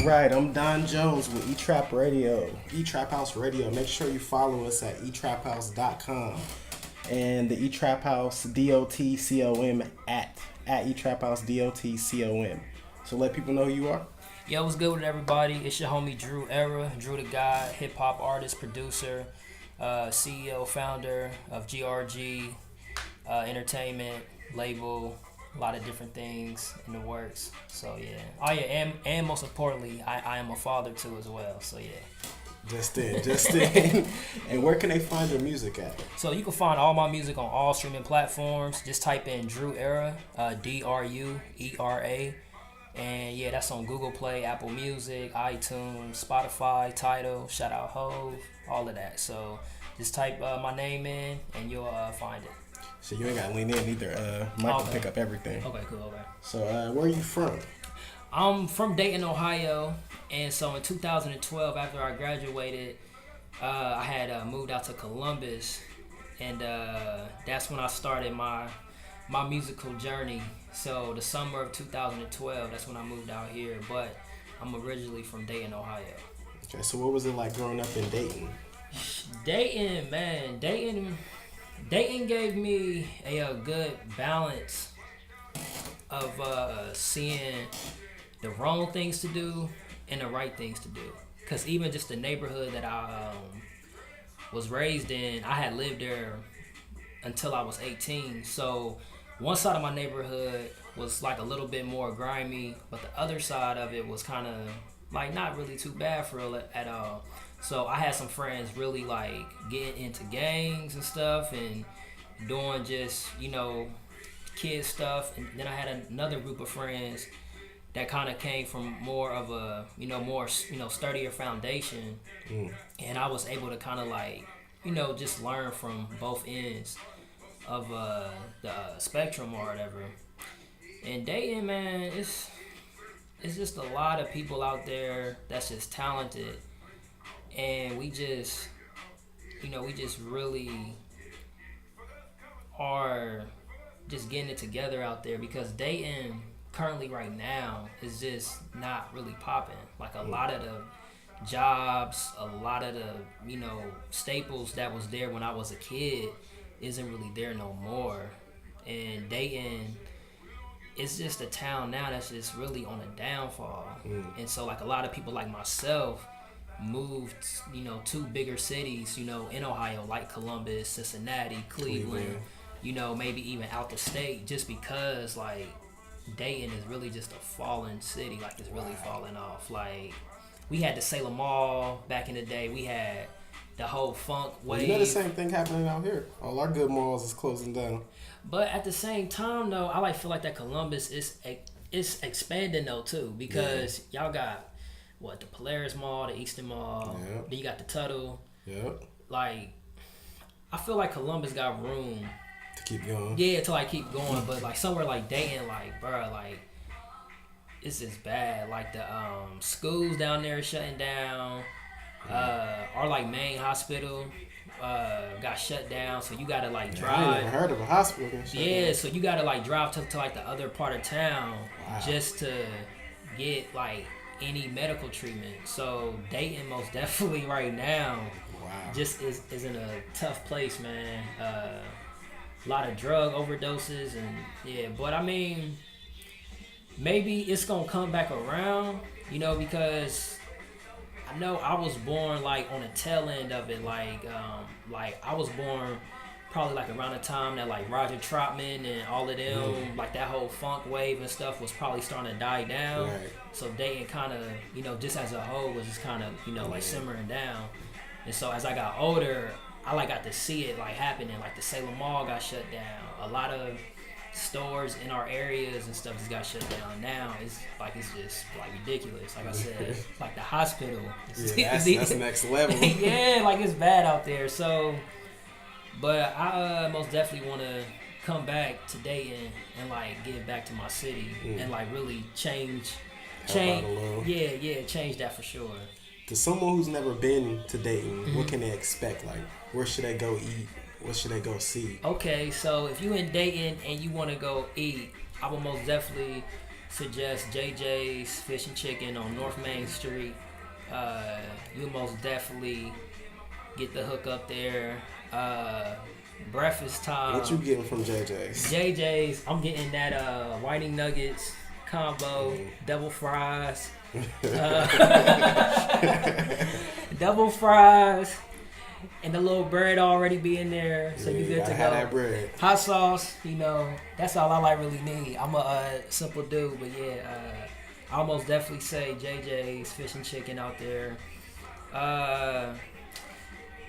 right, I'm Don Jones with E-Trap Radio, E-Trap House Radio. Make sure you follow us at etraphouse.com and the E-Trap House DOTCOM at E-Trap House DOTCOM. So let people know who you are. Yo, what's good with everybody? It's your homie Dru Era, Dru the God, hip hop artist, producer, CEO, founder of GRG Entertainment label. A lot of different things in the works. So yeah. Oh yeah, and most importantly, I am a father too as well. So yeah. Just in. And where can they find your music at? So you can find all my music on all streaming platforms. Just type in Dru Era, DRUERA. And yeah, that's on Google Play, Apple Music, iTunes, Spotify, Tidal, shout out Hove, all of that. So just type my name in and you'll find it. So you ain't got to lean in either. Mike can pick up everything. Okay, cool. Okay. So where are you from? I'm from Dayton, Ohio. And so in 2012, after I graduated, I had moved out to Columbus. And that's when I started my musical journey. So the summer of 2012, that's when I moved out here. But I'm originally from Dayton, Ohio. Okay, so what was it like growing up in Dayton? Dayton, man. Dayton gave me a good balance of seeing the wrong things to do and the right things to do. Because even just the neighborhood that I was raised in, I had lived there until I was 18. So one side of my neighborhood was like a little bit more grimy, but the other side of it was kind of like not really too bad for real at all. So I had some friends really like getting into gangs and stuff and doing just, kid stuff. And then I had another group of friends that kind of came from more of a, sturdier foundation. And I was able to kind of like, just learn from both ends of the spectrum or whatever. And Dayton, man, it's just a lot of people out there that's just talented. And we just really are just getting it together out there because Dayton currently right now is just not really popping. Like a lot of the jobs, a lot of the, staples that was there when I was a kid isn't really there no more. And Dayton, it's just a town now that's just really on a downfall. And so like a lot of people like myself moved, to bigger cities, in Ohio, like Columbus, Cincinnati, Cleveland, maybe even out the state, just because like Dayton is really just a fallen city. Like it's really falling off. Like we had the Salem Mall back in the day. We had the whole funk wave. The same thing happening out here. All our good malls is closing down. But at the same time, though, I feel like that Columbus is expanding though too, because y'all got the Polaris Mall, the Eastern Mall, then you got the Tuttle. Yep. Like, I feel like Columbus got room to keep going. Yeah, to like keep going, but like somewhere like Dayton, like bruh, like it's just bad. Like the schools down there shutting down. Our like main hospital got shut down, so you gotta like drive. I never heard of a hospital getting shut down. So you gotta like drive to like the other part of town just to get like any medical treatment. So Dayton most definitely right now just is in a tough place, man. A lot of drug overdoses and but I mean maybe it's gonna come back around, because I know I was born like on the tail end of it, like I was born probably like around the time that like Roger Troutman and all of them, like that whole funk wave and stuff was probably starting to die down. Right. So Dayton kind of, just as a whole was just kind of, like simmering down. And so as I got older, I like got to see it like happening. Like the Salem Mall got shut down. A lot of stores in our areas and stuff just got shut down. Now it's just like ridiculous. Like I said, like the hospital. That's next level. Yeah, like it's bad out there. So, but I most definitely want to come back to Dayton and like get back to my city and like really change. Change that for sure. To someone who's never been to Dayton, what can they expect? Like, where should they go eat? What should they go see? Okay, so if you in Dayton and you want to go eat, I would most definitely suggest JJ's Fish and Chicken on North Main Street. You'll most definitely get the hook up there. Breakfast time. What you getting from JJ's? JJ's, I'm getting that whiting nuggets combo, double fries. Double fries. And the little bread already being there, so you good to go. Have that bread. Hot sauce, that's all I like really need. I'm a simple dude, but I almost definitely say JJ's Fish and Chicken out there.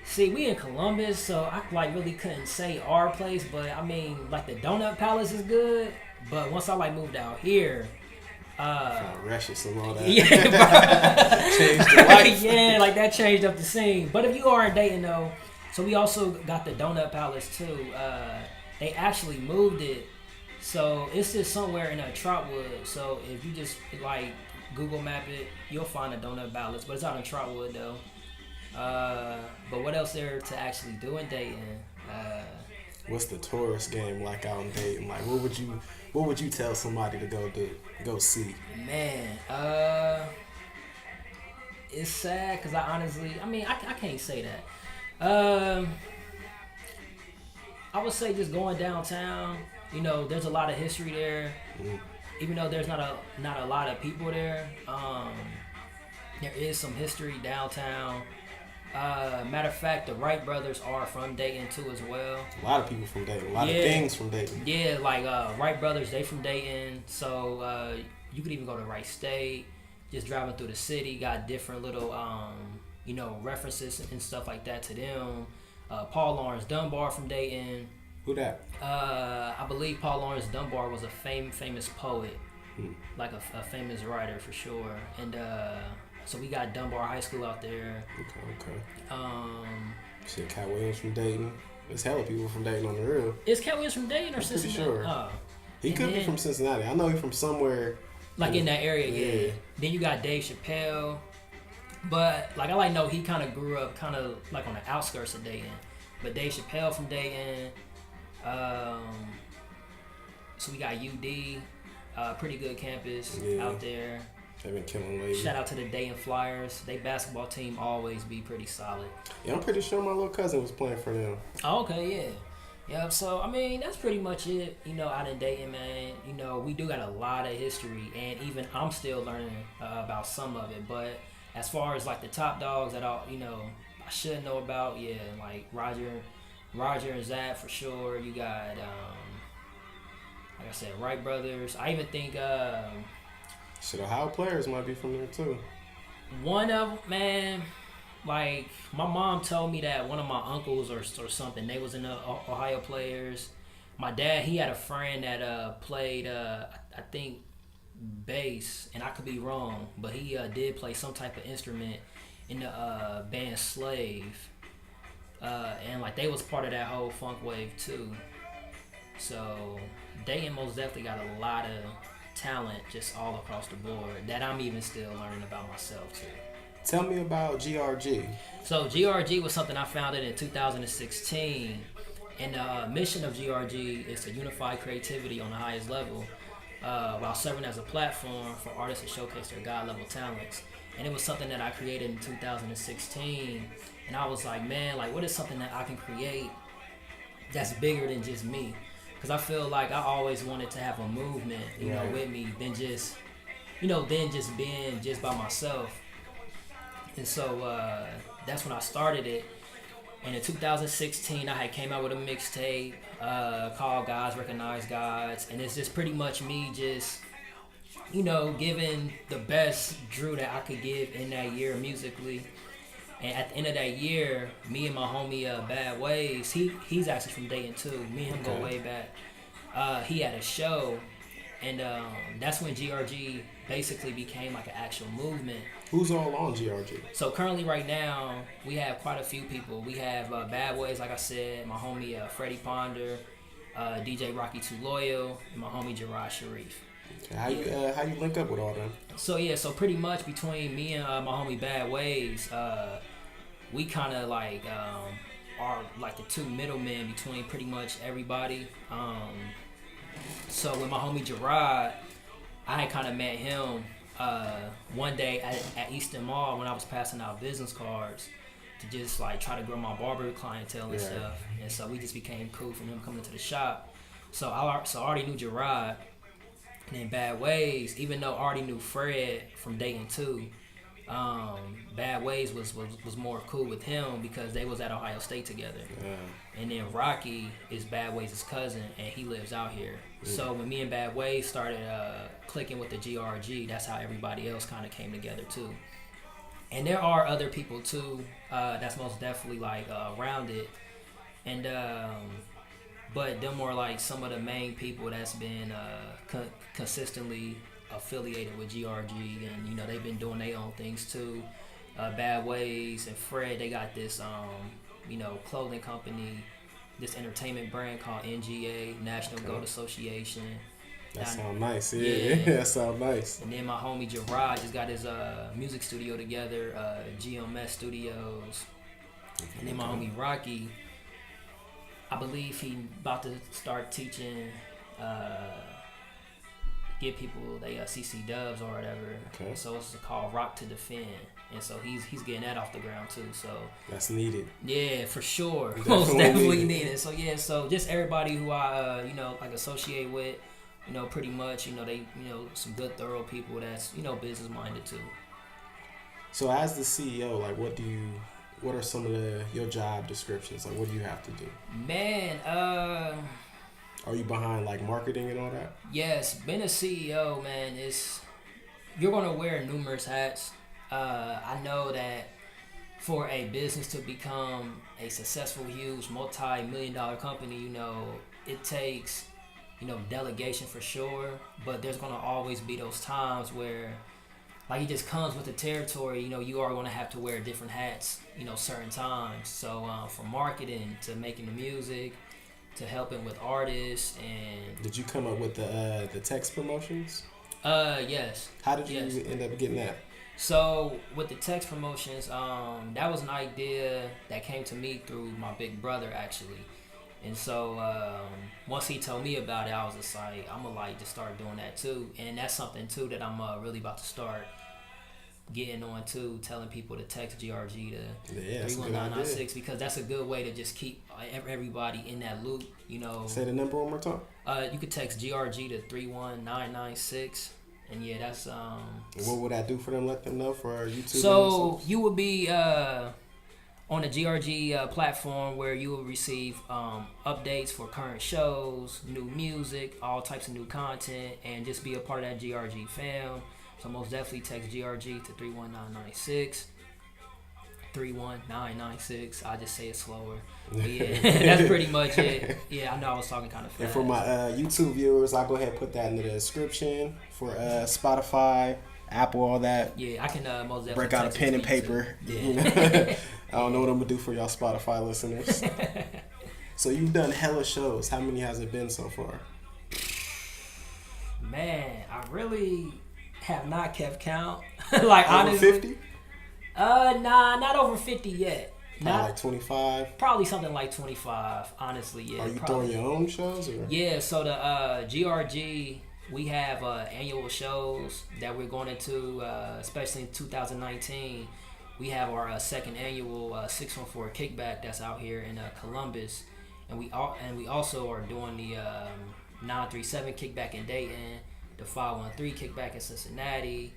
See, we in Columbus, so I really couldn't say our place, but I mean, like the Donut Palace is good, but once I moved out here, Rushes and all that. Yeah, Changed the life. Yeah, that changed up the scene. But if you are in Dayton though, so we also got the Donut Palace too. They actually moved it, so it's just somewhere in Trotwood. So if you just Google Map it, you'll find the Donut Palace. But it's out in Trotwood though. But what else there to actually do in Dayton? What's the tourist game like out in Dayton? What would you tell somebody to go see? Man, it's sad because I can't say that. I would say just going downtown. There's a lot of history there. Even though there's not a lot of people there, there is some history downtown. Matter of fact, the Wright brothers are from Dayton too as well. A lot of people from Dayton. A lot of things from Dayton. Yeah, Wright brothers, they from Dayton. So you could even go to Wright State. Just driving through the city, got different little references and stuff like that to them. Paul Laurence Dunbar from Dayton. Who that? I believe Paul Laurence Dunbar was a famous poet, like a famous writer for sure. And so we got Dunbar High School out there. Okay. Shit, Cat Williams from Dayton. There's hella people from Dayton on the real. Is Cat Williams from Dayton or Cincinnati? Pretty sure. He could be from Cincinnati. I know he's from somewhere. In that area, yeah. Then you got Dave Chappelle. But I know he kind of grew up kind of on the outskirts of Dayton. But Dave Chappelle from Dayton. So we got UD, pretty good campus out there. They've been killing lately. Shout out to the Dayton Flyers. They basketball team always be pretty solid. Yeah, I'm pretty sure my little cousin was playing for them. Oh, okay, yeah. Yep, so, that's pretty much it, out in Dayton, man. We do got a lot of history, and even I'm still learning about some of it. But as far as, the top dogs that I should know about, Roger and Zach for sure. You got, like I said, Wright brothers. I even think... Shit, Ohio players might be from there too. One of them, man, my mom told me that one of my uncles or something, they was in the Ohio players. My dad, he had a friend that played, I think, bass, and I could be wrong, but he did play some type of instrument in the band Slave. And they was part of that whole funk wave too. So Dayton most definitely got a lot of talent just all across the board that I'm even still learning about myself too. Tell me about GRG. So GRG was something I founded in 2016, and the mission of GRG is to unify creativity on the highest level while serving as a platform for artists to showcase their God level talents. And it was something that I created in 2016, and I was like, man, what is something that I can create that's bigger than just me? Because I feel like I always wanted to have a movement, you know, with me than just, being just by myself. And so that's when I started it. And in 2016, I had came out with a mixtape called Gods Recognize Gods. And it's just pretty much me just, giving the best Dru that I could give in that year musically. And at the end of that year, me and my homie Bad Ways, he's actually from Dayton too. Me and him go way back. He had a show, and that's when GRG basically became an actual movement. Who's all on GRG? So currently right now, we have quite a few people. We have Bad Ways, like I said, my homie Freddie Ponder, DJ Rocky Too Loyal, and my homie Gerard Sharif. Okay. How you link up with all them? So pretty much between me and my homie Bad Ways, we kind of are the two middlemen between pretty much everybody. So with my homie Gerard, I had kind of met him one day at Eastern Mall when I was passing out business cards to just like try to grow my barber clientele and stuff. And so we just became cool from him coming to the shop. So I already knew Gerard. And in Bad Ways, even though I already knew Fred from Dayton too, Bad Ways was more cool with him because they was at Ohio State together. Yeah. And then Rocky is Bad Ways' cousin, and he lives out here. Yeah. So when me and Bad Ways started clicking with the GRG, that's how everybody else kind of came together too. And there are other people too that's most definitely like around it. And but them are like some of the main people that's been consistently affiliated with GRG, and you know they've been doing their own things too. Bad Ways and Fred, they got this clothing company, this entertainment brand called NGA, National Goat Association. That sound nice. Yeah. That sound nice. And then my homie Gerard just got his music studio together, GMS Studios. And then my homie Rocky, I believe he about to start teaching, give people they CC dubs or whatever. Okay. So it's called Rock to Defend, and so he's getting that off the ground too. So that's needed. Yeah, for sure. Most definitely needed. So yeah, so just everybody who I like associate with, pretty much they some good thorough people that's business minded too. So as the CEO, like what are some of your job descriptions? Like, what do you have to do? Man, are you behind like marketing and all that? Yes, being a CEO, man, you're gonna wear numerous hats. I know that for a business to become a successful, huge, multi-million-dollar company, it takes delegation for sure. But there's gonna always be those times where, like, it just comes with the territory. You are gonna have to wear different hats, certain times. So from marketing to making the music, to helping with artists. And did you come up with the text promotions? Yes. How did you end up getting that? So with the text promotions, that was an idea that came to me through my big brother actually. And so once he told me about it, I was just like, I'm gonna just start doing that too. And that's something too that I'm really about to start getting on too, telling people to text GRG to 31996 because that's a good way to just keep everybody in that loop. Say the number one more time. You could text GRG to 31996, and yeah, that's What would I do for them? Let them know for our YouTube. So you would be on the GRG platform where you will receive updates for current shows, new music, all types of new content, and just be a part of that GRG fam. So most definitely text GRG to 31996. 31996. I just say it slower. But yeah, that's pretty much it. Yeah, I know I was talking kind of fast. And for my YouTube viewers, I'll go ahead and put that in the description for Spotify, Apple, all that. Yeah, I can most definitely break out a pen and paper. Yeah. I don't know what I'm gonna do for y'all Spotify listeners. So you've done hella shows. How many has it been so far? Man, I really have not kept count. Like over honestly, 50? Nah, not over 50 yet. Not like 25. Probably something like 25. Honestly, yeah. Are you throwing your own shows? Or? Yeah. So the GRG, we have annual shows that we're going into, especially in 2019. We have our second annual 614 Kickback that's out here in Columbus, and we also are doing the 937 Kickback in Dayton, the 513 Kickback in Cincinnati,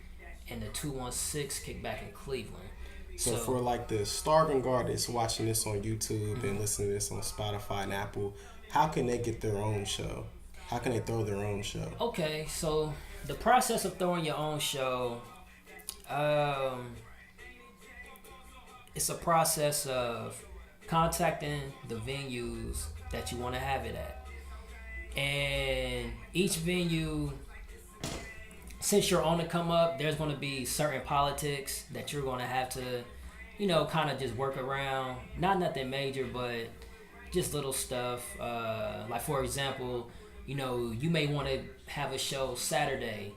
and the 216 Kickback in Cleveland. So for like the starving artists watching this on YouTube and listening to this on Spotify and Apple, how can they get their own show? How can they throw their own show? Okay, so the process of throwing your own show, it's a process of contacting the venues that you want to have it at. And each venue, since you're on the come up, there's going to be certain politics that you're going to have to, kind of just work around. Not nothing major, but just little stuff. Like, for example, you may want to have a show Saturday,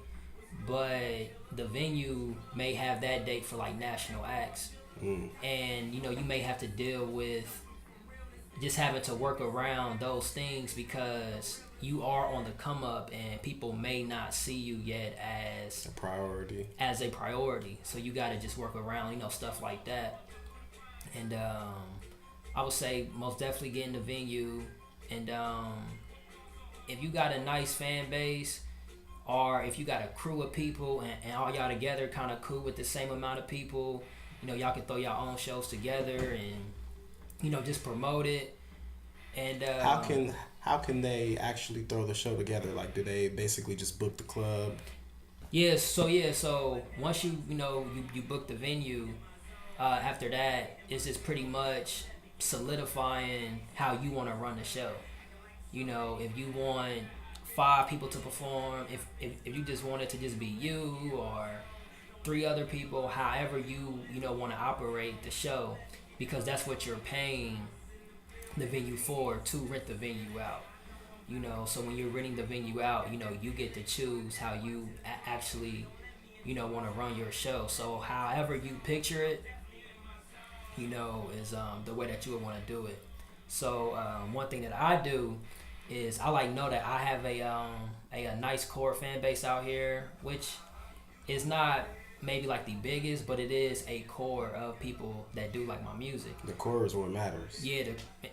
but the venue may have that date for like national acts. And, you may have to deal with just having to work around those things because you are on the come up and people may not see you yet as a priority. So you got to just work around, stuff like that. And I would say most definitely get in the venue. And if you got a nice fan base, or if you got a crew of people and all y'all together kind of cool with the same amount of people, y'all can throw your own shows together and just promote it. And how can they actually throw the show together? Like, do they basically just book the club? Yes. So once you book the venue, after that it's just pretty much solidifying how you want to run the show. If you want 5 people to perform, if you just want it to just be you or 3 other people, however you want to operate the show, because that's what you're paying the venue for, to rent the venue out. So when you're renting the venue out, you get to choose how you actually want to run your show. So however you picture it, is the way that you would want to do it. So one thing that I do is I know that I have a nice core fan base out here, which is not maybe like the biggest, but it is a core of people that do like my music. The core is what matters. Yeah,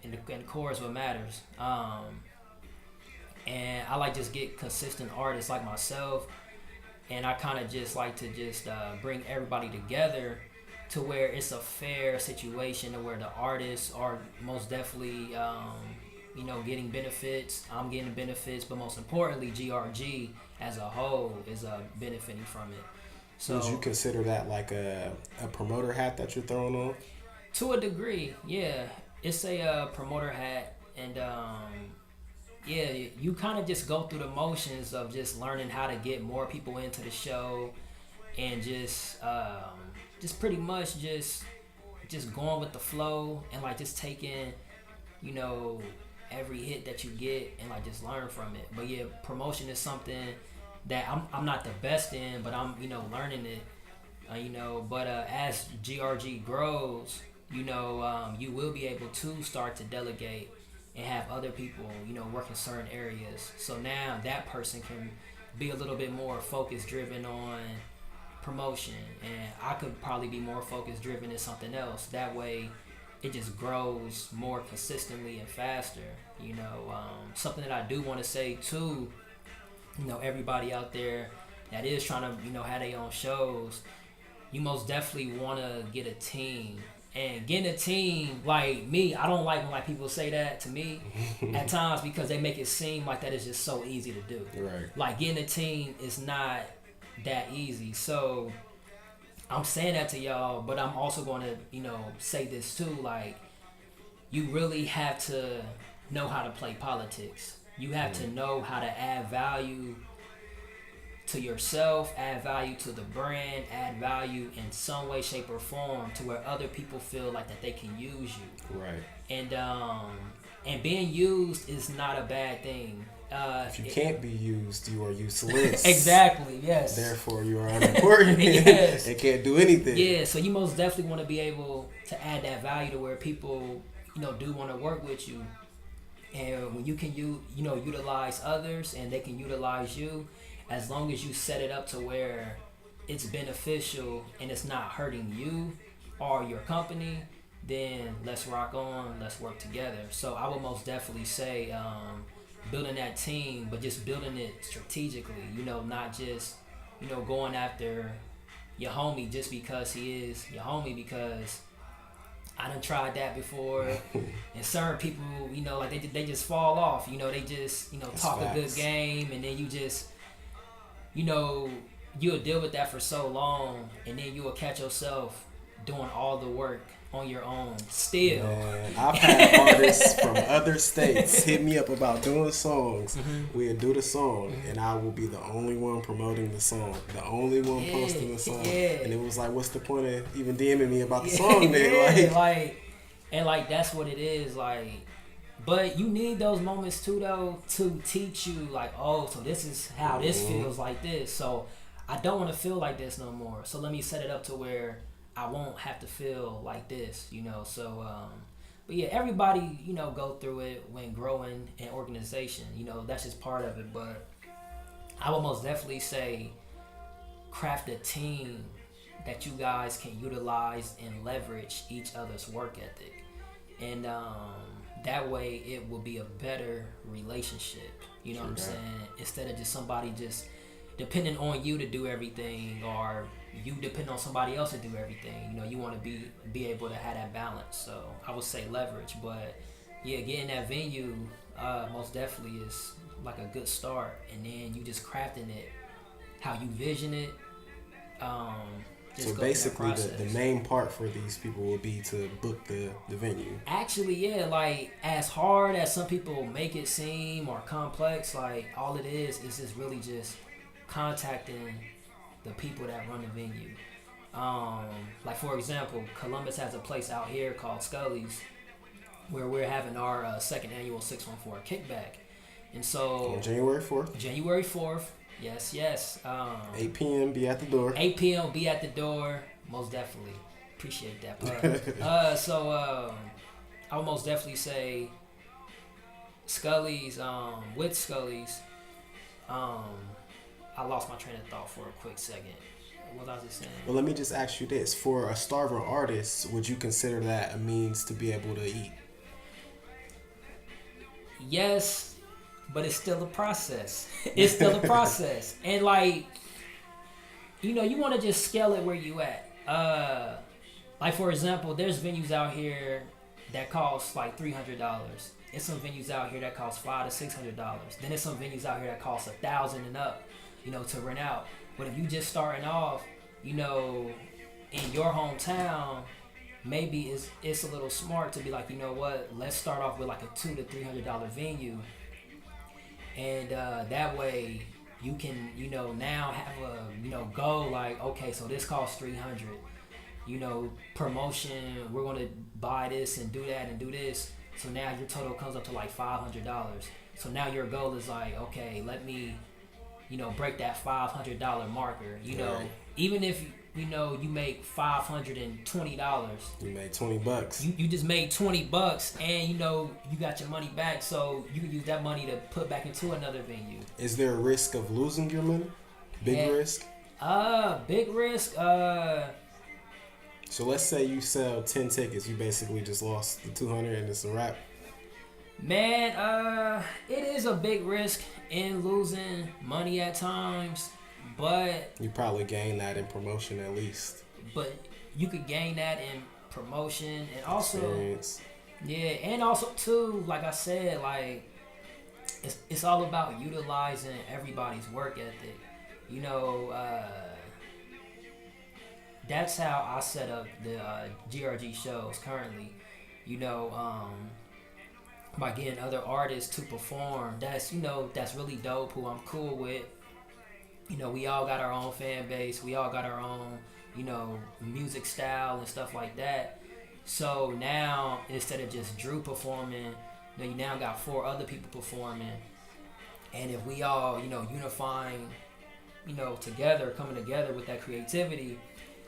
and the core is what matters. And I just get consistent artists like myself, and I kind of just like to bring everybody together to where it's a fair situation, to where the artists are most definitely getting benefits. I'm getting benefits, but most importantly, GRG as a whole is benefiting from it. So, would you consider that like a promoter hat that you're throwing on? To a degree, yeah. It's a promoter hat, and you kind of just go through the motions of just learning how to get more people into the show, and just pretty much just going with the flow, and just taking every hit that you get and just learn from it. But yeah, promotion is something that I'm not the best in, but I'm learning it. But as GRG grows, you will be able to start to delegate and have other people work in certain areas. So now that person can be a little bit more focus driven on promotion, and I could probably be more focus driven in something else. That way it just grows more consistently and faster. Something that I do want to say too, everybody out there that is trying to have their own shows, you most definitely want to get a team. And getting a team, like me, I don't like when people say that to me at times, because they make it seem like that is just so easy to do. Right. Getting a team is not that easy. So I'm saying that to y'all, but I'm also going to say this too. You really have to know how to play politics. You have to know how to add value to yourself, add value to the brand, add value in some way, shape, or form, to where other people feel like that they can use you. Right. And being used is not a bad thing. If you can't be used, you are useless. Exactly, yes. Therefore, you are unimportant. Yes. And can't do anything. Yeah, so you most definitely want to be able to add that value to where people, do want to work with you. And when you can, utilize others and they can utilize you, as long as you set it up to where it's beneficial and it's not hurting you or your company, then let's rock on, let's work together. So I would most definitely say building that team, but just building it strategically, not just, going after your homie just because he is your homie, because I done tried that before. And certain people, they just fall off, they just, talk facts. A good game, and then you just, you'll deal with that for so long, and then you will catch yourself doing all the work on your own still. Man, I've had artists from other states hit me up about doing songs. Mm-hmm. We'll do the song, and I will be the only one promoting the song, the only one posting the song. Yeah. And it was like, what's the point of even DMing me about the song then? That's what it is. But you need those moments too, though, to teach you, so this is how this feels like this. So I don't want to feel like this no more. So let me set it up to where I won't have to feel like this, So, But yeah, everybody, go through it when growing an organization. That's just part of it. But I would most definitely say craft a team that you guys can utilize and leverage each other's work ethic. And that way it will be a better relationship. You know what I'm saying? Instead of just somebody just depending on you to do everything, or you depend on somebody else to do everything. You want to be able to have that balance. So I would say leverage. But yeah, getting that venue most definitely is like a good start. And then you just crafting it how you vision it. So basically, the main part for these people will be to book the venue. Actually, yeah, like as hard as some people make it seem or complex, like all it is just really just contacting the people that run the venue. Like for example, Columbus has a place out here called Scully's where we're having our second annual 614 kickback. And so on January 4th. January 4th. Yes. 8 p.m. be at the door. 8 p.m. be at the door. Most definitely. Appreciate that part. So I would most definitely say Scully's, with Scully's, I lost my train of thought for a quick second. What was I just saying? Well, let me just ask you this. For a starving artist, would you consider that a means to be able to eat? Yes, but it's still a process. It's still a process. And like, you want to just scale it where you at. Like for example, there's venues out here that cost like $300. There's some venues out here that cost $500 to $600. Then there's some venues out here that cost $1,000 and up, to rent out. But if you just starting off, in your hometown, maybe it's a little smart to be like, let's start off with like a $200 to $300 venue, and that way you can now have a goal like, okay, so this costs $300. Promotion, we're gonna buy this and do that and do this. So now your total comes up to like $500. So now your goal is like, okay, let me break that $500 marker. Right. Even if you make $520. You made $20. You just made $20, and you got your money back, so you can use that money to put back into another venue. Is there a risk of losing your money? Big risk? Big risk. So let's say you sell 10 tickets, you basically just lost the 200 and it's a wrap. Man, it is a big risk in losing money at times, but you probably gain that in promotion at least. But you could gain that in promotion and also experience. Yeah, and also too, like I said, like it's all about utilizing everybody's work ethic. That's how I set up the GRG shows currently. By getting other artists to perform. That's really dope, who I'm cool with. We all got our own fan base. We all got our own, music style and stuff like that. So now, instead of just Dru performing, you now got 4 other people performing. And if we all, unifying, together, coming together with that creativity,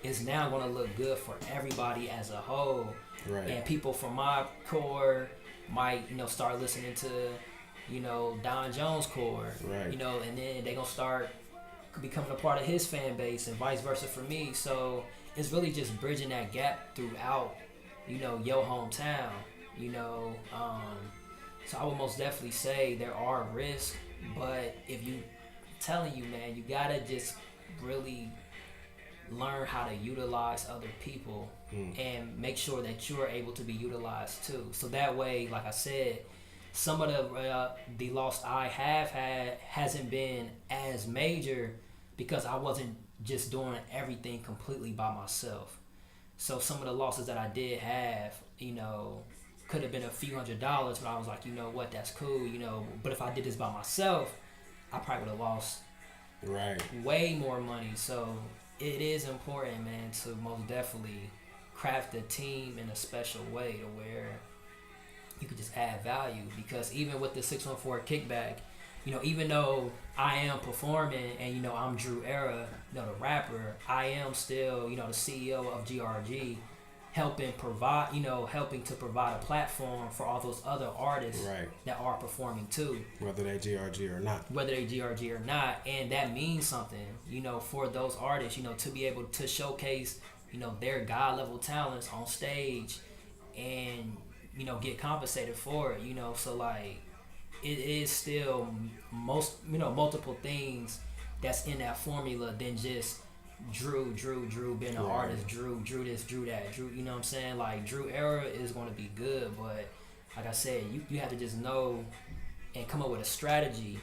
it's now going to look good for everybody as a whole. Right. And people from my core might start listening to Don Jones' core, right. And then they gonna start becoming a part of his fan base, and vice versa for me. So it's really just bridging that gap throughout your hometown. So I would most definitely say there are risks, but if you telling you, man, you gotta just really learn how to utilize other people and make sure that you're able to be utilized too. So that way, like I said, some of the loss I have had hasn't been as major because I wasn't just doing everything completely by myself. So some of the losses that I did have, could have been a few $100s, but I was like, what, that's cool, but if I did this by myself, I probably would have lost way more money. So it is important, man, to most definitely craft a team in a special way to where you could just add value. Because even with the 614 kickback, even though I am performing and I'm Dru Era, the rapper, I am still the CEO of GRG. helping to provide a platform for all those other artists Right. that are performing too, Whether they GRG or not. and that means something, for those artists, to be able to showcase, their God level talents on stage, and get compensated for it, so like it is still multiple things that's in that formula than just Dru being an Right. artist, Dru this, Dru that, Dru, you know what I'm saying? Like Dru Era is going to be good, but like I said, you have to just know and come up with a strategy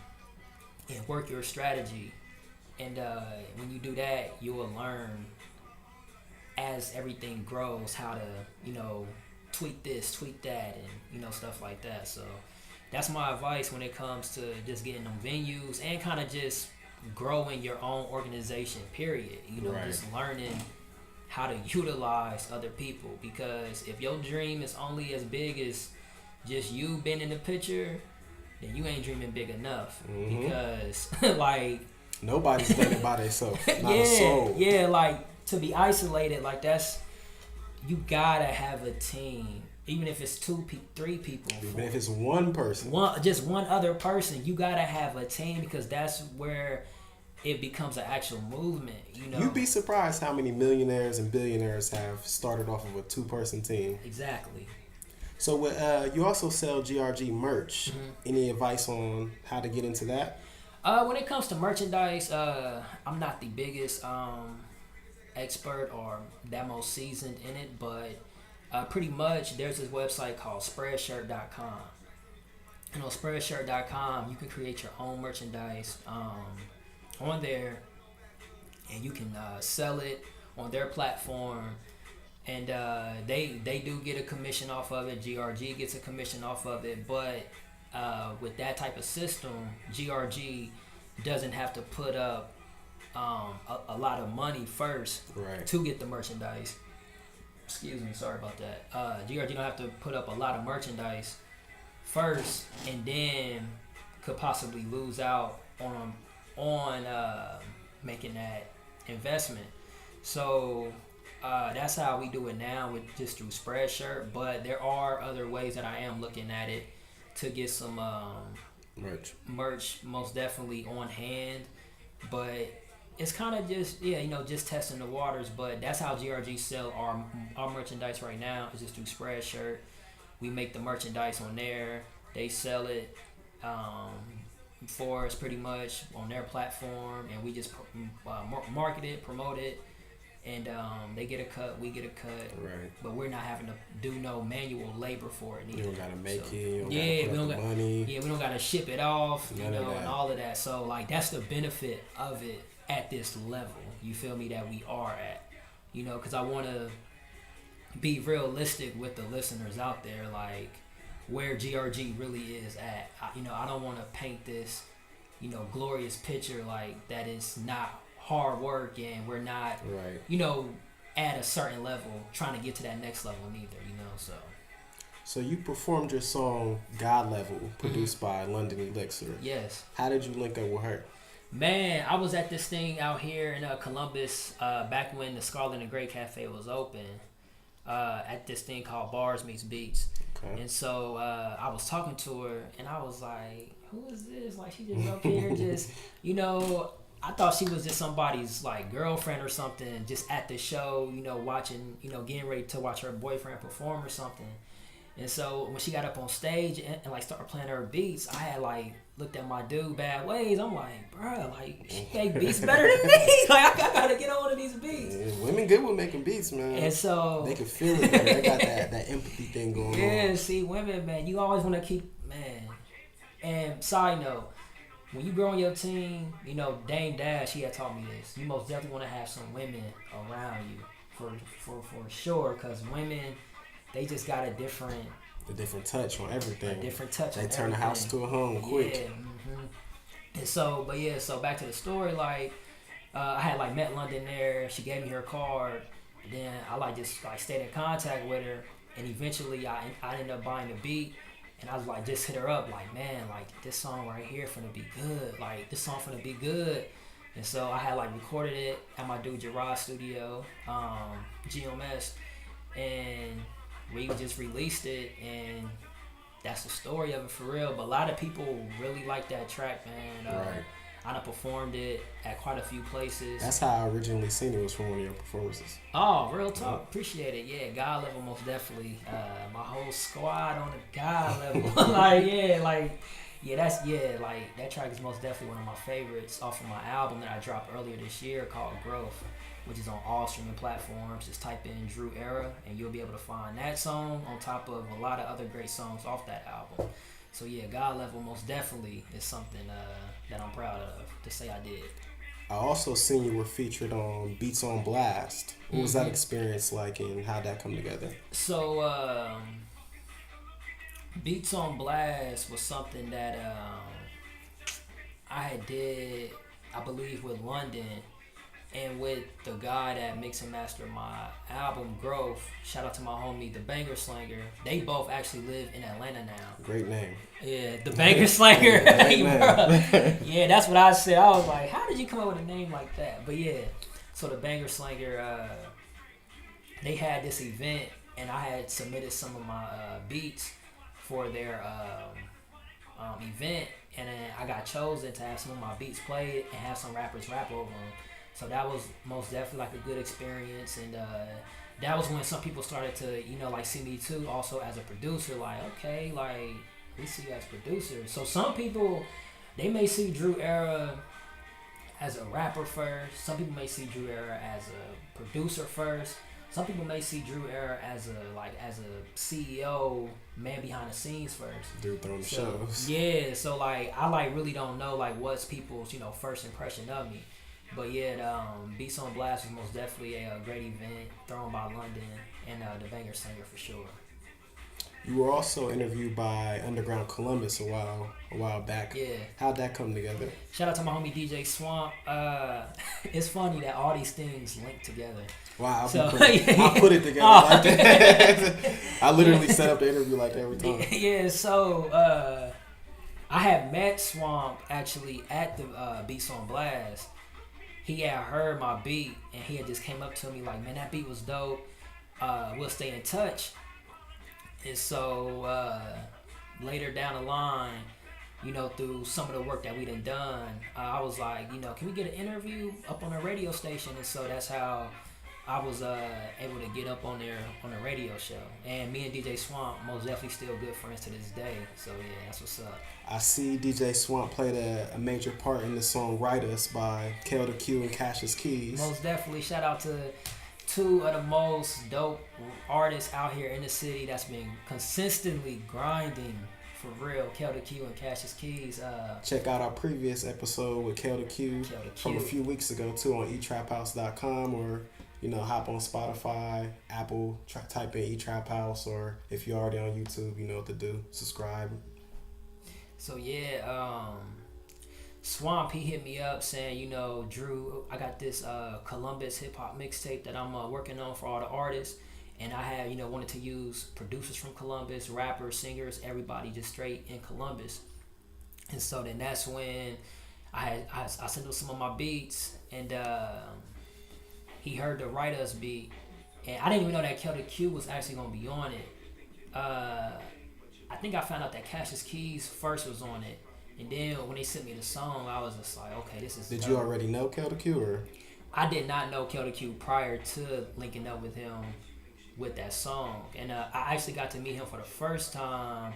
and work your strategy, and when you do that, you will learn as everything grows how to tweak this, tweak that, and stuff like that. So that's my advice when it comes to just getting them venues and kind of just growing your own organization, period. Right. Just learning how to utilize other people, because if your dream is only as big as just you being in the picture, then you ain't dreaming big enough. Mm-hmm. Because like Nobody's done it by themselves. Not a soul. yeah, like to be isolated, like you gotta have a team, even if it's 3 people. Even if it's one person. Just one other person, you gotta have a team, because that's where it becomes an actual movement. You'd be surprised how many millionaires and billionaires have started off of a 2-person team. Exactly. So you also sell GRG merch. Mm-hmm. Any advice on how to get into that? When it comes to merchandise, I'm not the biggest expert or that most seasoned in it, but pretty much there's this website called Spreadshirt.com. And on Spreadshirt.com, you can create your own merchandise on there, and you can sell it on their platform, and they do get a commission off of it. GRG gets a commission off of it, but with that type of system, GRG doesn't have to put up a lot of money first Right. to get the merchandise. Excuse me, sorry about that. GRG don't have to put up a lot of merchandise first, and then could possibly lose out on making that investment. So that's how we do it now, with just through Spreadshirt. But there are other ways that I am looking at it to get some merch most definitely on hand. But it's kind of just just testing the waters. But that's how GRG sell our merchandise right now, is just through Spreadshirt. We make the merchandise on there, they sell it for us pretty much on their platform, and we just market it, promote it, and they get a cut, we get a cut. Right. But we're not having to do no manual labor for it either. You don't gotta make it. You don't Yeah, gotta put up the money. we don't gotta ship it off, None of that. and all of that. So like that's the benefit of it at this level. You feel me? That we are at, because I want to be realistic with the listeners out there, like where GRG really is at. I don't want to paint this, glorious picture like that is not hard work, and we're not, Right. At a certain level trying to get to that next level either, So you performed your song God Level, produced by London Elixir. Yes. How did you link up with her? Man, I was at this thing out here in Columbus back when the Scarlet and Grey Cafe was open, at this thing called Bars Meets Beats. Okay. And so I was talking to her, and I was like, who is this? Like, she just up here just, I thought she was just somebody's like girlfriend or something, just at the show, watching, getting ready to watch her boyfriend perform or something. And so when she got up on stage and like started playing her beats, I had like looked at my dude bad ways. I'm like, bruh, like she make beats better than me. Like I gotta get on one of these beats. Yeah, women good with making beats, man. And so they can feel it. Man. They got that empathy thing going on. Yeah, see, women, man, you always want to keep, man. And side note, when you grow on your team, Dame Dash, he had taught me this. You most definitely want to have some women around you for sure, because women, they just got a different touch on everything. They turn the house to a home quick. Yeah. Mm-hmm. And so, so back to the story. Like, I had like met London there. She gave me her card. Then I just stayed in contact with her, and eventually I ended up buying the beat. And I was like, just hit her up, like, man, like this song right here finna be good. Like this song finna be good. And so I had like recorded it at my dude Gerard's studio, GMS. and we just released it, and that's the story of it for real. But a lot of people really like that track, man. Right. I done performed it at quite a few places. That's how I originally seen it, was from one of your performances. Oh, real talk. Appreciate it. Yeah, God level most definitely. My whole squad on the God level. Like that track is most definitely one of my favorites off of my album that I dropped earlier this year called Growth, which is on all streaming platforms. Just type in Dru Era and you'll be able to find that song on top of a lot of other great songs off that album. So yeah, God level most definitely is something that I'm proud of to say I did. I also seen you were featured on Beats on Blast. What was that experience like, and how'd that come together? So Beats on Blast was something that I had did, I believe, with London. And with the guy that mix and mastered my album Growth, shout out to my homie, the Banger Slanger. They both actually live in Atlanta now. Great name. Yeah, the Banger Slanger. Hey, yeah, that's what I said. I was like, how did you come up with a name like that? But yeah, so the Banger Slanger, they had this event, and I had submitted some of my beats for their event, and then I got chosen to have some of my beats played and have some rappers rap over them. So that was most definitely like a good experience, and that was when some people started to, like see me too, also as a producer. Like, okay, like we see you as producer. So some people, they may see Dru Era as a rapper first. Some people may see Dru Era as a producer first. Some people may see Dru Era as a CEO, man behind the scenes first. Dude throwing the shows. Yeah, so like I really don't know like what's people's first impression of me. But yeah, Beats on Blast was most definitely a great event thrown by London and the Banger Singer for sure. You were also interviewed by Underground Columbus a while back. Yeah. How'd that come together? Shout out to my homie DJ Swamp. It's funny that all these things link together. Wow, I put it together like that. I literally set up the interview like every time. Yeah, so I had met Swamp actually at the Beats on Blast. He had heard my beat and he had just came up to me like, man, that beat was dope. We'll stay in touch. And so later down the line, through some of the work that we done, I was like, can we get an interview up on a radio station? And so that's how I was able to get up on there on a radio show. And me and DJ Swamp most definitely still good friends to this day. So yeah, that's what's up. I see DJ Swamp played a major part in the song Write Us by Kel the Q and Cassius Keys. Most definitely. Shout out to two of the most dope artists out here in the city that's been consistently grinding for real. Kel the Q and Cassius Keys. Check out our previous episode with Kel the Q from a few weeks ago too on etraphouse.com, or hop on Spotify, Apple, type in eTrap House, or if you're already on YouTube, you know what to do. Subscribe. So yeah, Swamp, he hit me up saying, Dru, I got this Columbus hip hop mixtape that I'm working on for all the artists, and I had wanted to use producers from Columbus, rappers, singers, everybody just straight in Columbus. And so then that's when I sent him some of my beats, and he heard the Write Us beat, and I didn't even know that Kel the Q was actually gonna be on it. I think I found out that Cassius Keys first was on it, and then when they sent me the song, I was just like, okay, this is Did dope. You already know Kel the Q, or? I did not know Kel the Q prior to linking up with him with that song, and I actually got to meet him for the first time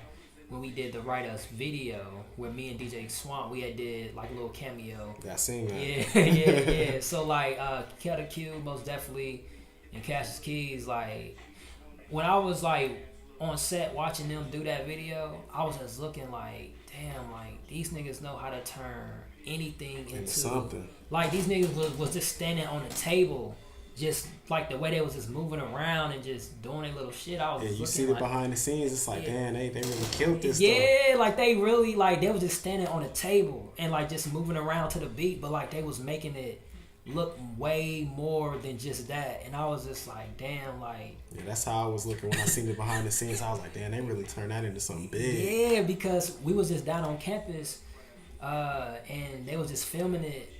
when we did the Write Us video, where me and DJ Swamp, we had did like a little cameo. Yeah, I seen that. Yeah. So like Kel the Q most definitely, and Cassius Keys, like when I was like on set watching them do that video, I was just looking like, damn, like these niggas know how to turn anything into something. Like these niggas was just standing on the table, just like the way they was just moving around and just doing their little shit. I was you see the behind the scenes, it's like, damn, they really killed this stuff. stuff. Like they really, like they was just standing on the table and like just moving around to the beat, but like they was making it look way more than just that. And I was just like, damn, like... Yeah, that's how I was looking when I seen the behind the scenes. I was like, damn, they really turned that into something big. Yeah, because we was just down on campus and they was just filming it,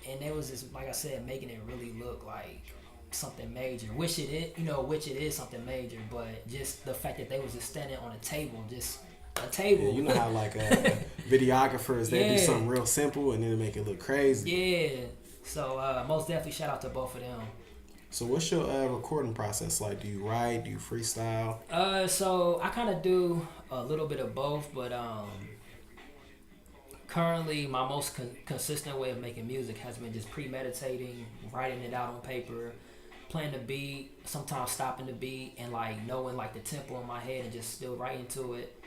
and they was just, like I said, making it really look like something major. Which it is something major, but just the fact that they was just standing on a table, just a table. Yeah, you know how like videographers, they do something real simple and then make it look crazy. Yeah. So most definitely shout out to both of them. So what's your recording process like? Do you write? Do you freestyle? So I kind of do a little bit of both, but currently my most consistent way of making music has been just premeditating, writing it out on paper, playing the beat, sometimes stopping the beat and like knowing like the tempo in my head and just still writing to it.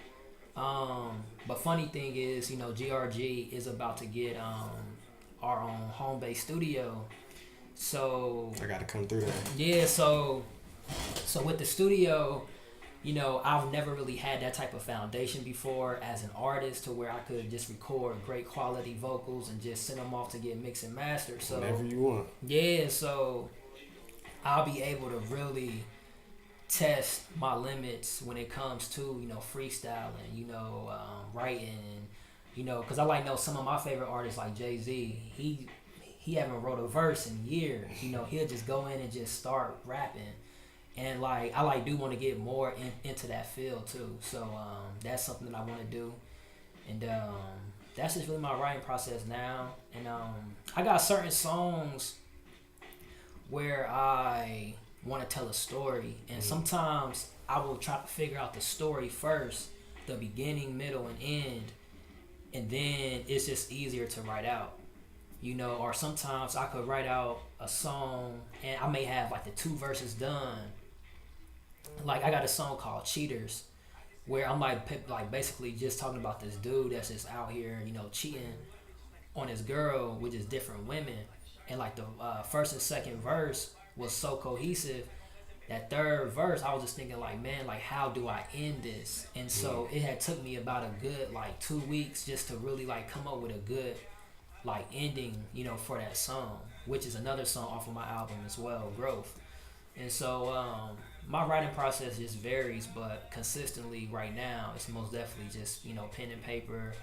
But funny thing is, GRG is about to get our own home base studio. So I gotta come through that. Yeah, so with the studio, I've never really had that type of foundation before as an artist to where I could just record great quality vocals and just send them off to get mixed and mastered. So whatever you want. Yeah, so I'll be able to really test my limits when it comes to freestyling, writing, because I know some of my favorite artists like Jay-Z. He haven't wrote a verse in years. He'll just go in and just start rapping. And I do want to get more into that field too. So that's something that I want to do. And that's just really my writing process now. And I got certain songs where I want to tell a story. And sometimes I will try to figure out the story first, the beginning, middle, and end. And then it's just easier to write out. Or sometimes I could write out a song and I may have like the 2 verses done. Like I got a song called Cheaters where I'm like basically just talking about this dude that's just out here, cheating on his girl with just different women. And like the first and second verse was so cohesive. That third verse, I was just thinking like, man, like how do I end this? And so it had took me about a good like 2 weeks just to really like come up with a good like ending, for that song, which is another song off of my album as well, Growth. And so my writing process just varies, but consistently right now it's most definitely just pen and paper,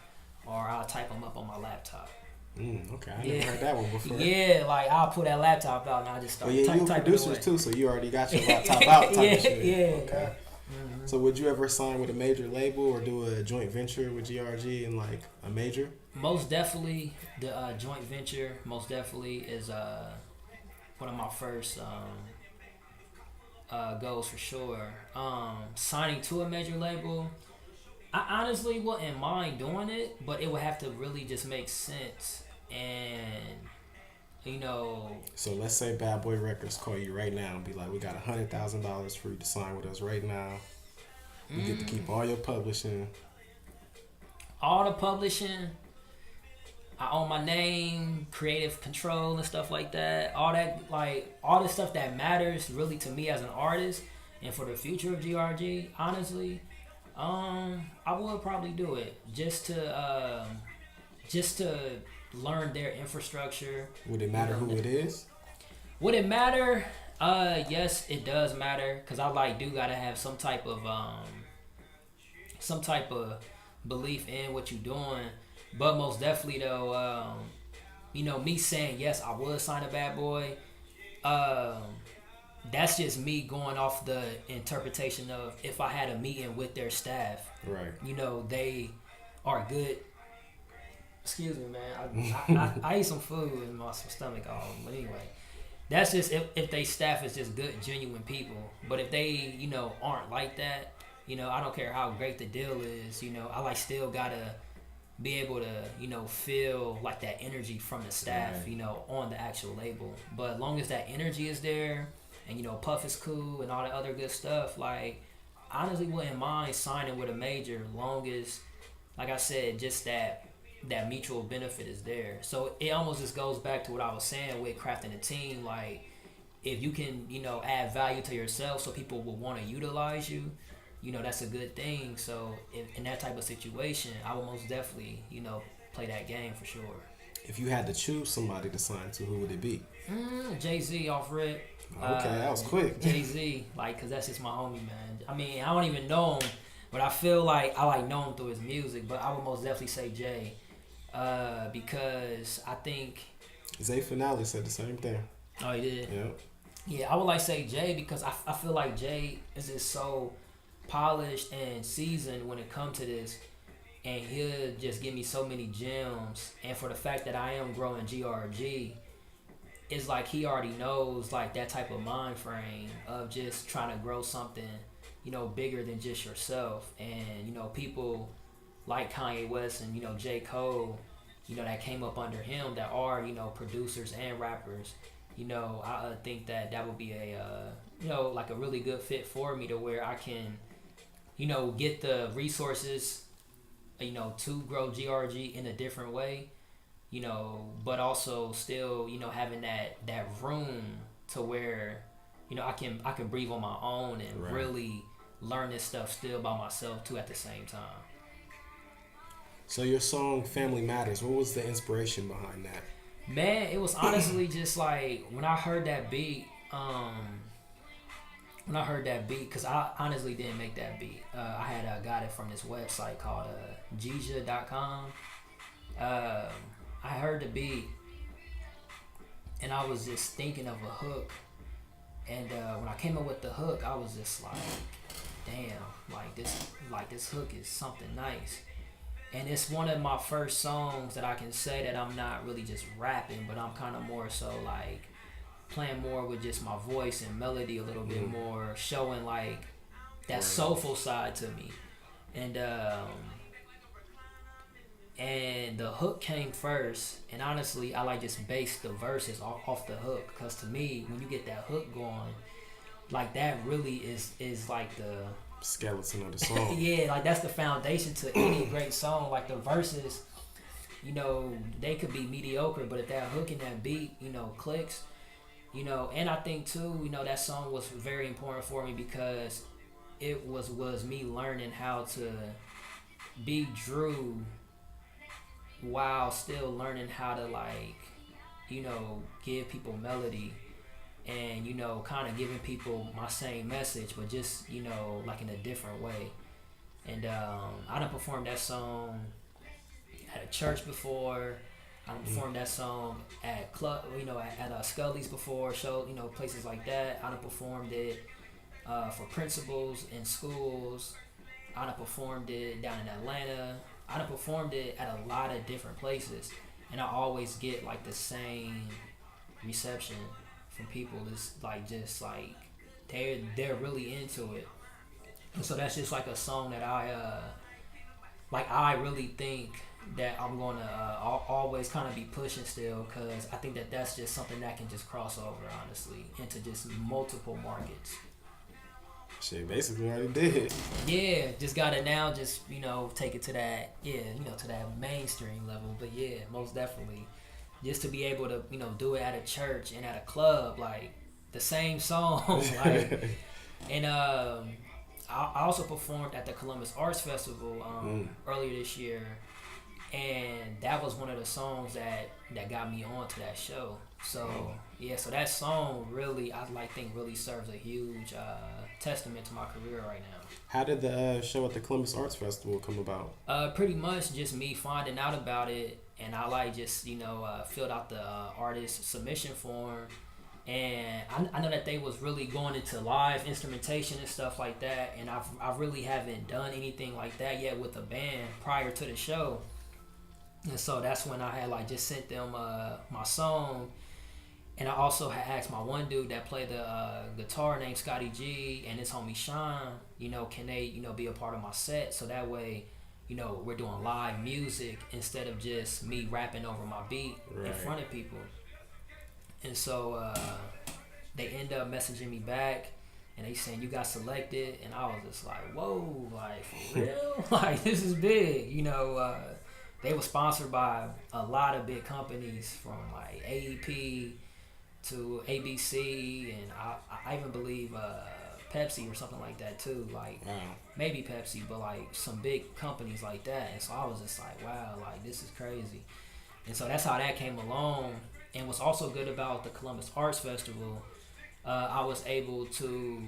or I'll type them up on my laptop. Okay, I never heard that one before. Yeah, like I'll pull that laptop out and I just start typing. You're a producer too, so you already got your laptop out type of shit. Yeah. Okay. So would you ever sign with a major label or do a joint venture with GRG and like a major? Most definitely, the joint venture most definitely is one of my first goals for sure. Signing to a major label, I honestly wouldn't mind doing it, but it would have to really just make sense. And So let's say Bad Boy Records call you right now and be like, we got $100,000 for you to sign with us right now. You get to keep all your publishing. All the publishing. I own my name, creative control and stuff like that. All that, like, all the stuff that matters really to me as an artist and for the future of GRG, honestly, I would probably do it just to learn their infrastructure. Would it matter who it is? Would it matter? Yes, it does matter, because I do gotta have some type of belief in what you're doing. But most definitely though, me saying yes, I would sign a Bad Boy. That's just me going off the interpretation of if I had a meeting with their staff. Right. They are good. Excuse me, man. I ate some food and my stomach all. But anyway, that's just if they staff is just good, genuine people. But if they, aren't like that, I don't care how great the deal is. I still gotta be able to, feel like that energy from the staff, right, on the actual label. But as long as that energy is there and, Puff is cool and all that other good stuff, like, honestly wouldn't mind signing with a major long as, like I said, just that mutual benefit is there. So it almost just goes back to what I was saying with crafting a team. Like, if you can, add value to yourself so people will want to utilize you, that's a good thing. So in that type of situation, I would most definitely, play that game for sure. If you had to choose somebody to sign to, who would it be? Jay-Z off rip. Okay, that was quick. Jay-Z, because that's just my homie, man. I mean, I don't even know him, but I feel like I know him through his music. But I would most definitely say Jay, because I think Zay Finale said the same thing. Oh, he did? Yep. Yeah, I would like to say Jay because I feel like Jay is just so polished and seasoned when it comes to this, and he'll just give me so many gems. And for the fact that I am growing GRG, it's like he already knows like that type of mind frame of just trying to grow something, bigger than just yourself. And people like Kanye West and J. Cole, that came up under him that are producers and rappers. I think that would be a like a really good fit for me to where I can get the resources to grow GRG in a different way, but also still having that room to where I can breathe on my own and Right. really learn this stuff still by myself too at the same time. So your song "Family Matters," what was the inspiration behind that? Man, it was honestly just like when I heard that beat. When I heard that beat, because I honestly didn't make that beat. I had got it from this website called Jija.com. I heard the beat and I was just thinking of a hook. And when I came up with the hook, I was just like, damn, like this hook is something nice. And it's one of my first songs that I can say that I'm not really just rapping, but I'm kind of more so like playing more with just my voice and melody a little bit more, showing like that Right. soulful side to me. And and the hook came first, and honestly I like just based the verses off the hook, because to me when you get that hook going, like that really is like the Skeleton of the song. yeah, like that's the foundation to any great song. Like the verses, they could be mediocre, but if that hook and that beat, clicks, and I think too, that song was very important for me because it was me learning how to be Drew while still learning how to like, give people melody and kind of giving people my same message, but just like in a different way. And I done performed that song at a church before. I done performed that song at club, at Scully's before, show, places like that. I done performed it for principals in schools. I done performed it down in Atlanta. I done performed it at a lot of different places, and I always get like the same reception from people. It's like just like they're really into it, and so that's just like a song that I really think that I'm gonna always kind of be pushing still, because I think that that's just something that can just cross over honestly into just multiple markets. Shit, basically already did. Yeah, just gotta now just take it to that to that mainstream level. But yeah, most definitely, just to be able to do it at a church and at a club, like the same song, like. And I also performed at the Columbus Arts Festival earlier this year, and that was one of the songs that got me onto that show. So yeah, so that song really think really serves a huge testament to my career right now. How did the show at the Columbus Arts Festival come about? Pretty much just me finding out about it, and I like just filled out the artist submission form, and I know that they was really going into live instrumentation and stuff like that, and I really haven't done anything like that yet with a band prior to the show, and so that's when I had like just sent them my song. And I also had asked my one dude that played the guitar named Scotty G and his homie Sean, can they, be a part of my set? So that way, we're doing live music instead of just me rapping over my beat in Right. front of people. And so they end up messaging me back and they saying you got selected, and I was just like, whoa, like for real? Like this is big, they were sponsored by a lot of big companies from like AEP to ABC, and I even believe Pepsi or something like that too. Like Wow. maybe Pepsi, but like some big companies like that. And so I was just like, wow, like this is crazy. And so that's how that came along. And what's also good about the Columbus Arts Festival, I was able to,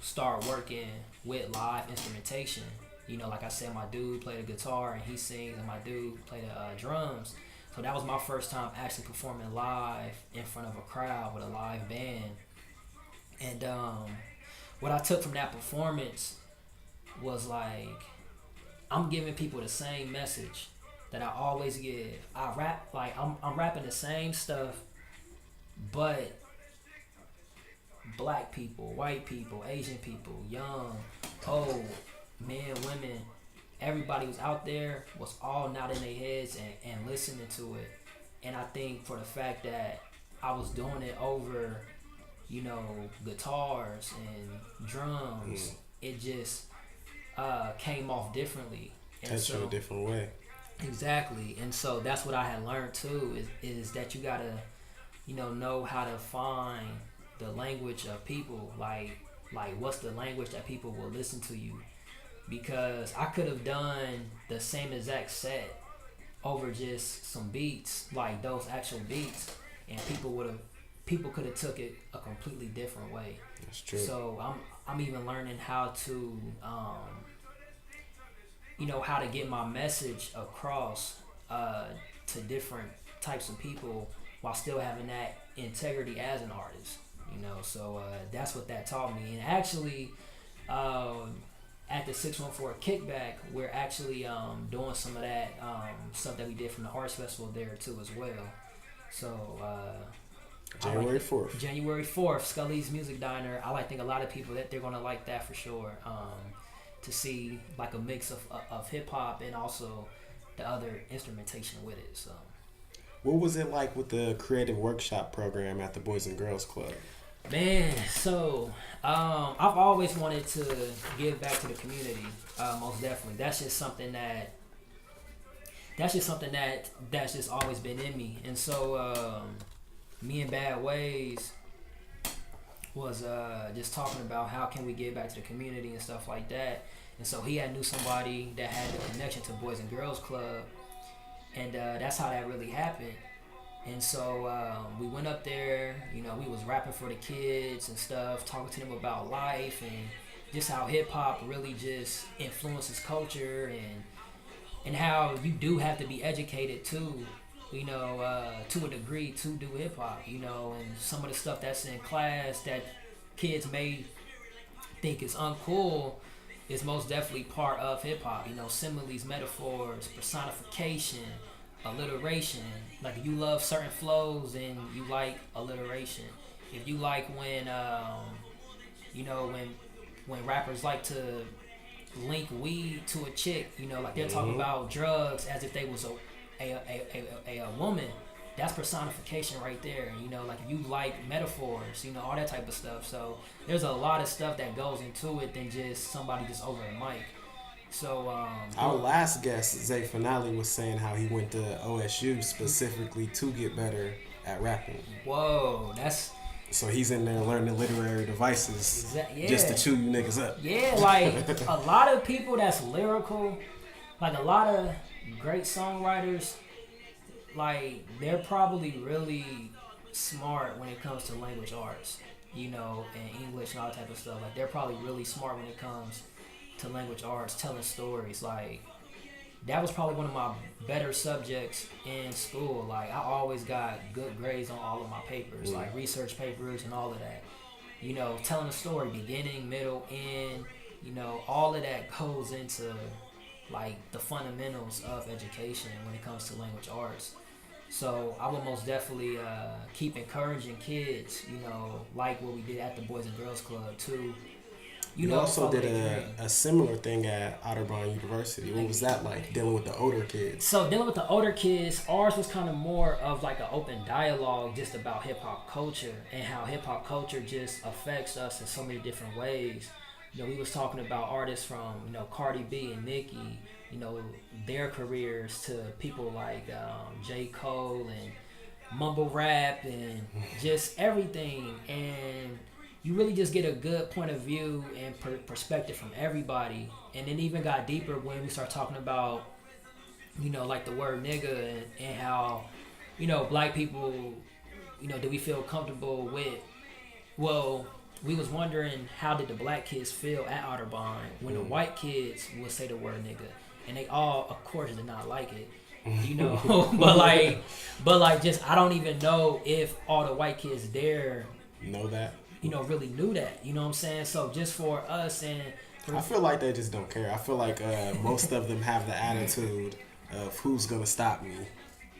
start working with live instrumentation. Like I said, my dude played the guitar and he sings, and my dude played the drums. So that was my first time actually performing live in front of a crowd with a live band. And what I took from that performance was like, I'm giving people the same message that I always give. I rap like I'm rapping the same stuff, but black people, white people, Asian people, young, old, men, women, everybody was out there was all nodding their heads and listening to it. And I think for the fact that I was doing it over, guitars and drums, it just came off differently. And touched you a different way. Exactly. And so that's what I had learned too, is that you gotta, know how to find the language of people, like what's the language that people will listen to you. Because I could have done the same exact set over just some beats, like those actual beats, and people could have took it a completely different way. That's true. So I'm even learning how to how to get my message across to different types of people while still having that integrity as an artist. So that's what that taught me. And actually, at the 614 Kickback, we're actually doing some of that stuff that we did from the Arts Festival there too as well. So January 4th. January 4th, Scully's Music Diner. I think a lot of people that they're gonna like that for sure. To see like a mix of hip hop and also the other instrumentation with it. So, what was it like with the creative workshop program at the Boys and Girls Club? Man, so I've always wanted to give back to the community. Most definitely, that's just something that's just always been in me. And so, me and Bad Ways was just talking about how can we give back to the community and stuff like that. And so he knew somebody that had the connection to Boys and Girls Club, and that's how that really happened. And so we went up there, we was rapping for the kids and stuff, talking to them about life and just how hip hop really just influences culture, and how you do have to be educated too, to a degree to do hip hop, and some of the stuff that's in class that kids may think is uncool is most definitely part of hip hop. Similes, metaphors, personification, alliteration. Like if you love certain flows, then you like alliteration. If you like when when rappers like to link weed to a chick, like they're talking about drugs as if they was a woman, that's personification right there. Like if you like metaphors, all that type of stuff. So there's a lot of stuff that goes into it than just somebody just over a mic. So our last guest, Zay Finale, was saying how he went to OSU specifically to get better at rapping. Whoa, that's... So he's in there learning literary devices just to chew you niggas up. Yeah, like a lot of people that's lyrical, like a lot of great songwriters, like they're probably really smart when it comes to language arts, and English and all that type of stuff. Like they're probably really smart when it comes to language arts, telling stories. Like that was probably one of my better subjects in school. Like I always got good grades on all of my papers, like research papers and all of that. Telling a story, beginning, middle, end, all of that goes into like the fundamentals of education when it comes to language arts. So I would most definitely keep encouraging kids, like what we did at the Boys and Girls Club too. You also did a similar thing at Otterbein University. What was that like, dealing with the older kids? So dealing with the older kids, ours was kind of more of like an open dialogue just about hip-hop culture and how hip-hop culture just affects us in so many different ways. We was talking about artists from, Cardi B and Nicki, their careers, to people like J. Cole and mumble rap and just everything. And you really just get a good point of view and perspective from everybody. And then even got deeper when we start talking about, like the word nigga and how, black people, do we feel comfortable with, well, we was wondering how did the black kids feel at Otterbein when the white kids would say the word nigga. And they all, of course, did not like it. you know. but like, just I don't even know if all the white kids there know that. Really knew that. You know what I'm saying? So just for us and I feel like they just don't care. I feel like most of them have the attitude of who's gonna stop me.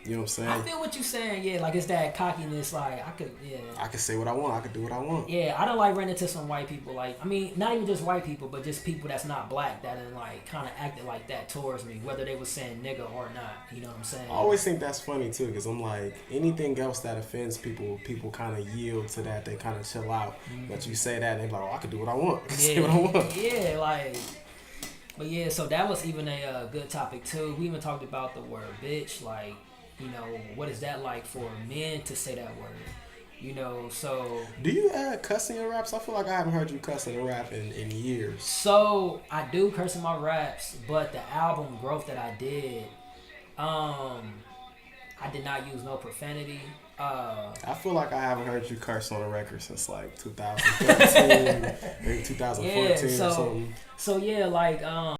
You know what I'm saying? I feel what you're saying. Yeah, like it's that cockiness. Like I could say what I want. I could do what I want. Yeah, I don't like run into some white people. Like, I mean, not even just white people, but just people that's not black that are like kind of acted like that towards me, whether they was saying nigga or not. You know what I'm saying? I always think that's funny too, because I'm like, anything else that offends people kind of yield to that. They kind of chill out. Mm-hmm. But you say that, and they're like, oh, I could do what I want. I can say what I want. Yeah, like. But yeah, so that was even a good topic too. We even talked about the word bitch, like. What is that like for men to say that word? So... Do you cuss in your raps? I feel like I haven't heard you cuss in a rap in years. So, I do curse in my raps, but the album Growth that I did, I did not use no profanity. I feel like I haven't heard you curse on a record since like 2013, maybe 2014 or something. So yeah, like...